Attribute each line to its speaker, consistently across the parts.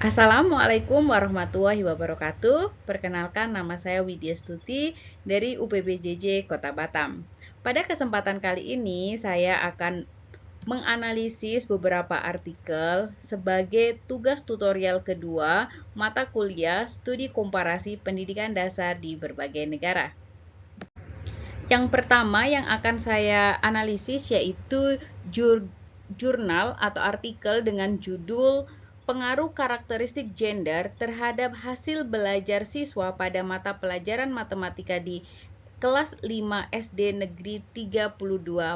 Speaker 1: Assalamualaikum warahmatullahi wabarakatuh. Perkenalkan, nama saya Widya Stuti dari UPBJJ Kota Batam. Pada kesempatan kali ini, saya akan menganalisis beberapa artikel sebagai tugas tutorial kedua mata kuliah Studi Komparasi Pendidikan Dasar di berbagai negara. Yang pertama yang akan saya analisis yaitu jurnal atau artikel dengan judul Pengaruh Karakteristik Gender terhadap Hasil Belajar Siswa pada Mata Pelajaran Matematika di Kelas 5 SD Negeri 32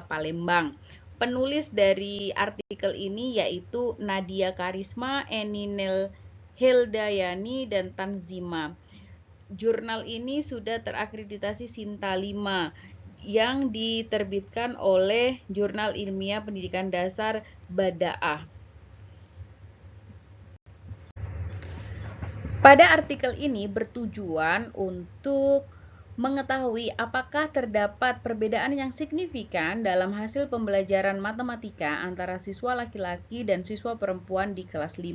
Speaker 1: Palembang. Penulis dari artikel ini yaitu Nadia Karisma, Eni Heldayani, dan Tanzima. Jurnal ini sudah terakreditasi Sinta 5 yang diterbitkan oleh Jurnal Ilmiah Pendidikan Dasar Badaah. Pada artikel ini bertujuan untuk mengetahui apakah terdapat perbedaan yang signifikan dalam hasil pembelajaran matematika antara siswa laki-laki dan siswa perempuan di kelas 5.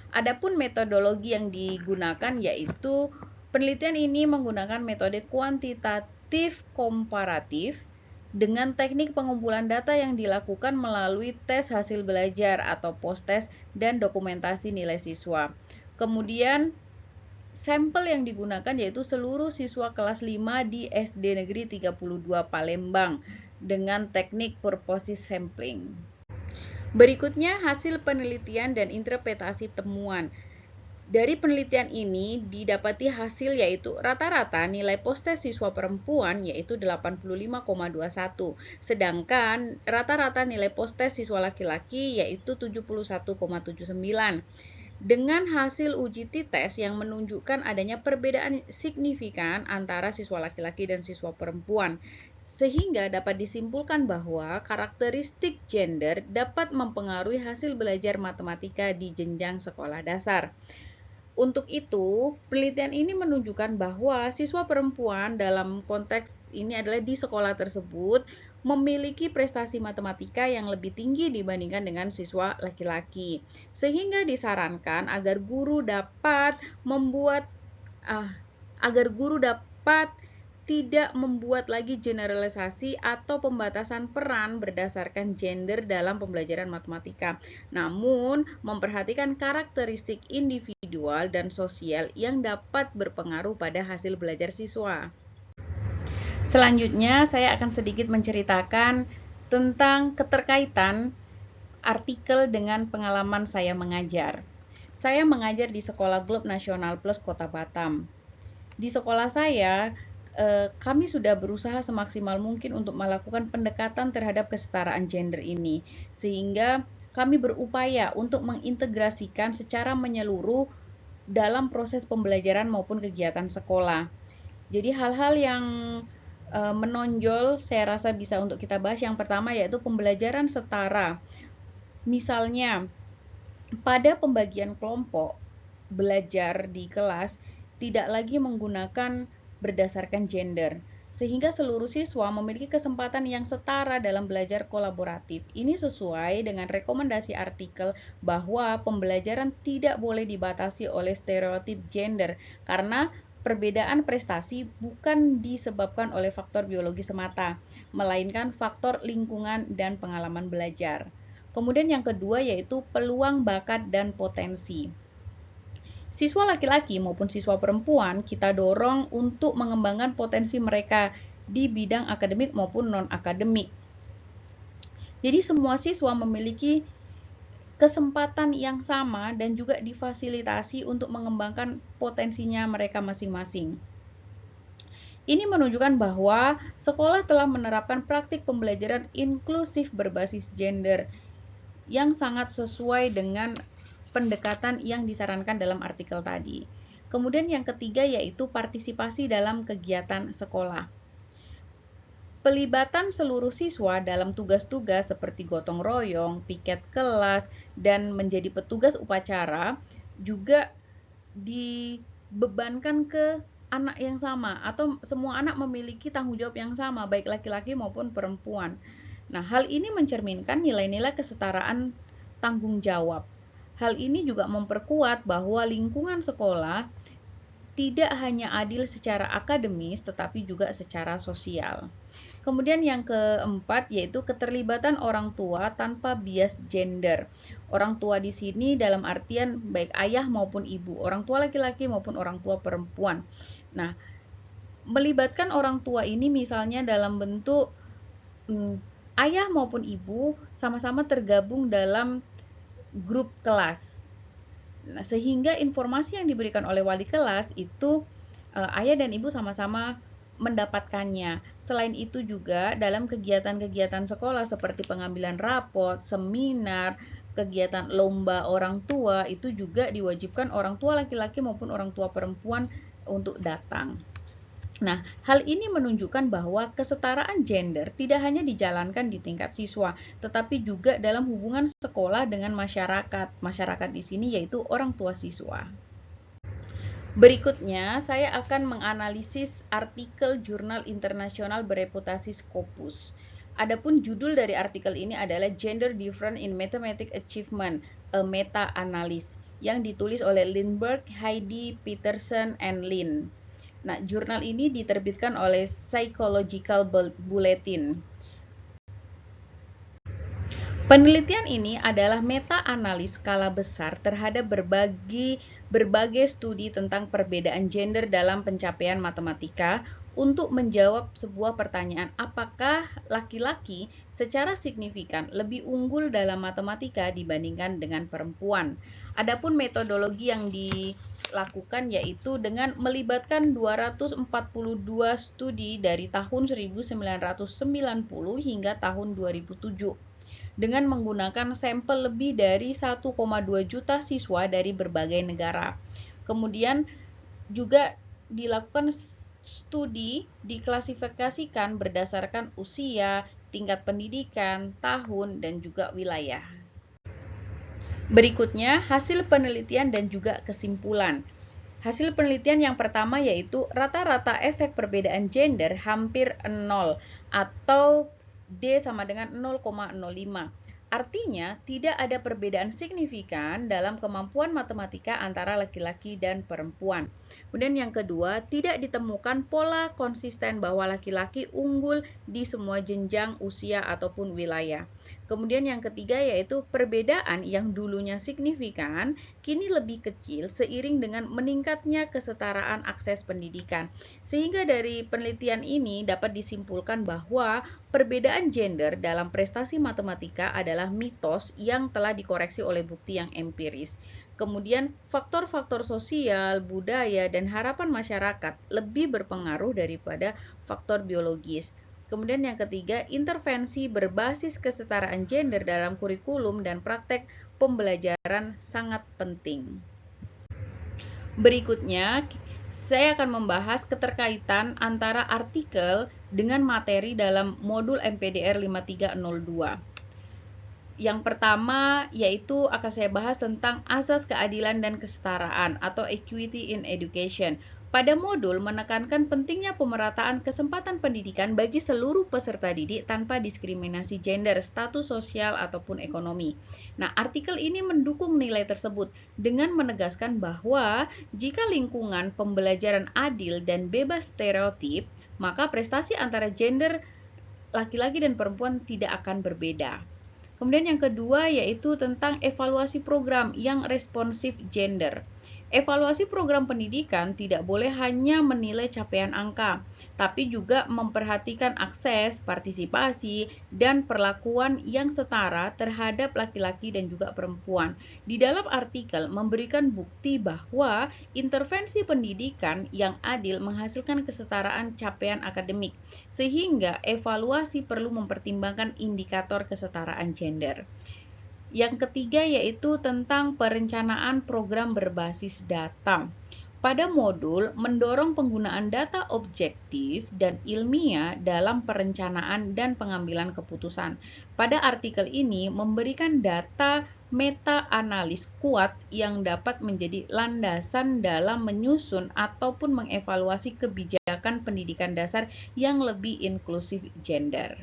Speaker 1: Adapun metodologi yang digunakan yaitu penelitian ini menggunakan metode kuantitatif komparatif dengan teknik pengumpulan data yang dilakukan melalui tes hasil belajar atau post-test dan dokumentasi nilai siswa. Kemudian sampel yang digunakan yaitu seluruh siswa kelas 5 di SD Negeri 32 Palembang dengan teknik purposive sampling. Berikutnya hasil penelitian dan interpretasi temuan. Dari penelitian ini didapati hasil yaitu rata-rata nilai post-test siswa perempuan yaitu 85,21, sedangkan rata-rata nilai post-test siswa laki-laki yaitu 71,79. Dengan hasil uji t-test yang menunjukkan adanya perbedaan signifikan antara siswa laki-laki dan siswa perempuan, sehingga dapat disimpulkan bahwa karakteristik gender dapat mempengaruhi hasil belajar matematika di jenjang sekolah dasar. Untuk itu, penelitian ini menunjukkan bahwa siswa perempuan dalam konteks ini adalah di sekolah tersebut memiliki prestasi matematika yang lebih tinggi dibandingkan dengan siswa laki-laki. Sehingga disarankan agar guru dapat tidak membuat lagi generalisasi atau pembatasan peran berdasarkan gender dalam pembelajaran matematika, namun memperhatikan karakteristik individual dan sosial yang dapat berpengaruh pada hasil belajar siswa. Selanjutnya, saya akan sedikit menceritakan tentang keterkaitan artikel dengan pengalaman saya mengajar. Saya mengajar di Sekolah Globe Nasional Plus Kota Batam. Di sekolah saya, kami sudah berusaha semaksimal mungkin untuk melakukan pendekatan terhadap kesetaraan gender ini, sehingga kami berupaya untuk mengintegrasikan secara menyeluruh dalam proses pembelajaran maupun kegiatan sekolah. Jadi hal-hal yang menonjol saya rasa bisa untuk kita bahas. Yang pertama yaitu pembelajaran setara. Misalnya, pada pembagian kelompok belajar di kelas tidak lagi menggunakan berdasarkan gender, sehingga seluruh siswa memiliki kesempatan yang setara dalam belajar kolaboratif. Ini sesuai dengan rekomendasi artikel bahwa pembelajaran tidak boleh dibatasi oleh stereotip gender, karena perbedaan prestasi bukan disebabkan oleh faktor biologi semata, melainkan faktor lingkungan dan pengalaman belajar. Kemudian yang kedua yaitu peluang bakat dan potensi. Siswa laki-laki maupun siswa perempuan kita dorong untuk mengembangkan potensi mereka di bidang akademik maupun non-akademik. Jadi semua siswa memiliki kesempatan yang sama dan juga difasilitasi untuk mengembangkan potensinya mereka masing-masing. Ini menunjukkan bahwa sekolah telah menerapkan praktik pembelajaran inklusif berbasis gender yang sangat sesuai dengan pendekatan yang disarankan dalam artikel tadi. Kemudian yang ketiga yaitu partisipasi dalam kegiatan sekolah. Pelibatan seluruh siswa dalam tugas-tugas seperti gotong royong, piket kelas, dan menjadi petugas upacara juga dibebankan ke anak yang sama atau semua anak memiliki tanggung jawab yang sama baik laki-laki maupun perempuan. Nah, hal ini mencerminkan nilai-nilai kesetaraan tanggung jawab. Hal ini juga memperkuat bahwa lingkungan sekolah tidak hanya adil secara akademis, tetapi juga secara sosial. Kemudian yang keempat yaitu keterlibatan orang tua tanpa bias gender. Orang tua di sini dalam artian baik ayah maupun ibu, orang tua laki-laki maupun orang tua perempuan. Nah, melibatkan orang tua ini misalnya dalam bentuk ayah maupun ibu sama-sama tergabung dalam grup kelas. Nah, sehingga informasi yang diberikan oleh wali kelas itu ayah dan ibu sama-sama mendapatkannya. Selain itu juga dalam kegiatan-kegiatan sekolah seperti pengambilan rapot, seminar, kegiatan lomba orang tua itu juga diwajibkan orang tua laki-laki maupun orang tua perempuan untuk datang. Nah, hal ini menunjukkan bahwa kesetaraan gender tidak hanya dijalankan di tingkat siswa, tetapi juga dalam hubungan sekolah dengan masyarakat. Masyarakat di sini yaitu orang tua siswa. Berikutnya, saya akan menganalisis artikel jurnal internasional bereputasi Scopus. Adapun judul dari artikel ini adalah Gender Difference in Mathematics Achievement, a Meta-Analysis, yang ditulis oleh Lindberg, Heidi, Peterson, and Lin. Nah, jurnal ini diterbitkan oleh Psychological Bulletin. Penelitian ini adalah meta-analis skala besar terhadap berbagai studi tentang perbedaan gender dalam pencapaian matematika untuk menjawab sebuah pertanyaan, apakah laki-laki secara signifikan lebih unggul dalam matematika dibandingkan dengan perempuan. Adapun metodologi yang dilakukan yaitu dengan melibatkan 242 studi dari tahun 1990 hingga tahun 2007 dengan menggunakan sampel lebih dari 1,2 juta siswa dari berbagai negara. Kemudian juga dilakukan studi diklasifikasikan berdasarkan usia, tingkat pendidikan, tahun, dan juga wilayah. Berikutnya, hasil penelitian dan juga kesimpulan. Hasil penelitian yang pertama yaitu rata-rata efek perbedaan gender hampir 0 atau D sama dengan 0,05. Artinya, tidak ada perbedaan signifikan dalam kemampuan matematika antara laki-laki dan perempuan. Kemudian yang kedua, tidak ditemukan pola konsisten bahwa laki-laki unggul di semua jenjang usia ataupun wilayah. Kemudian yang ketiga yaitu perbedaan yang dulunya signifikan, kini lebih kecil seiring dengan meningkatnya kesetaraan akses pendidikan. Sehingga dari penelitian ini dapat disimpulkan bahwa perbedaan gender dalam prestasi matematika adalah mitos yang telah dikoreksi oleh bukti yang empiris. Kemudian faktor-faktor sosial, budaya, dan harapan masyarakat lebih berpengaruh daripada faktor biologis. Kemudian yang ketiga, intervensi berbasis kesetaraan gender dalam kurikulum dan praktek pembelajaran sangat penting. Berikutnya, saya akan membahas keterkaitan antara artikel dengan materi dalam modul MPDR 5302. Yang pertama yaitu akan saya bahas tentang asas keadilan dan kesetaraan atau equity in education. Pada modul menekankan pentingnya pemerataan kesempatan pendidikan bagi seluruh peserta didik tanpa diskriminasi gender, status sosial ataupun ekonomi. Nah, artikel ini mendukung nilai tersebut dengan menegaskan bahwa jika lingkungan pembelajaran adil dan bebas stereotip, maka prestasi antara gender laki-laki dan perempuan tidak akan berbeda. Kemudian yang kedua yaitu tentang evaluasi program yang responsif gender. Evaluasi program pendidikan tidak boleh hanya menilai capaian angka, tapi juga memperhatikan akses, partisipasi, dan perlakuan yang setara terhadap laki-laki dan juga perempuan. Di dalam artikel memberikan bukti bahwa intervensi pendidikan yang adil menghasilkan kesetaraan capaian akademik, sehingga evaluasi perlu mempertimbangkan indikator kesetaraan gender. Yang ketiga yaitu tentang perencanaan program berbasis data. Pada modul mendorong penggunaan data objektif dan ilmiah dalam perencanaan dan pengambilan keputusan. Pada artikel ini memberikan data meta-analis kuat yang dapat menjadi landasan dalam menyusun ataupun mengevaluasi kebijakan pendidikan dasar yang lebih inklusif gender.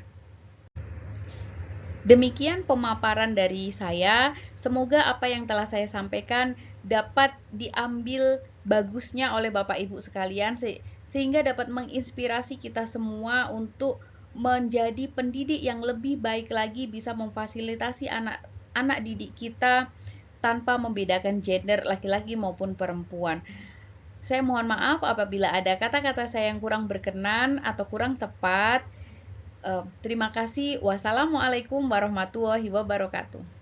Speaker 1: Demikian pemaparan dari saya. Semoga apa yang telah saya sampaikan dapat diambil bagusnya oleh Bapak Ibu sekalian, sehingga dapat menginspirasi kita semua untuk menjadi pendidik yang lebih baik lagi, bisa memfasilitasi anak didik kita tanpa membedakan gender laki-laki maupun perempuan. Saya mohon maaf apabila ada kata-kata saya yang kurang berkenan atau kurang tepat. Terima kasih. Wassalamualaikum warahmatullahi wabarakatuh.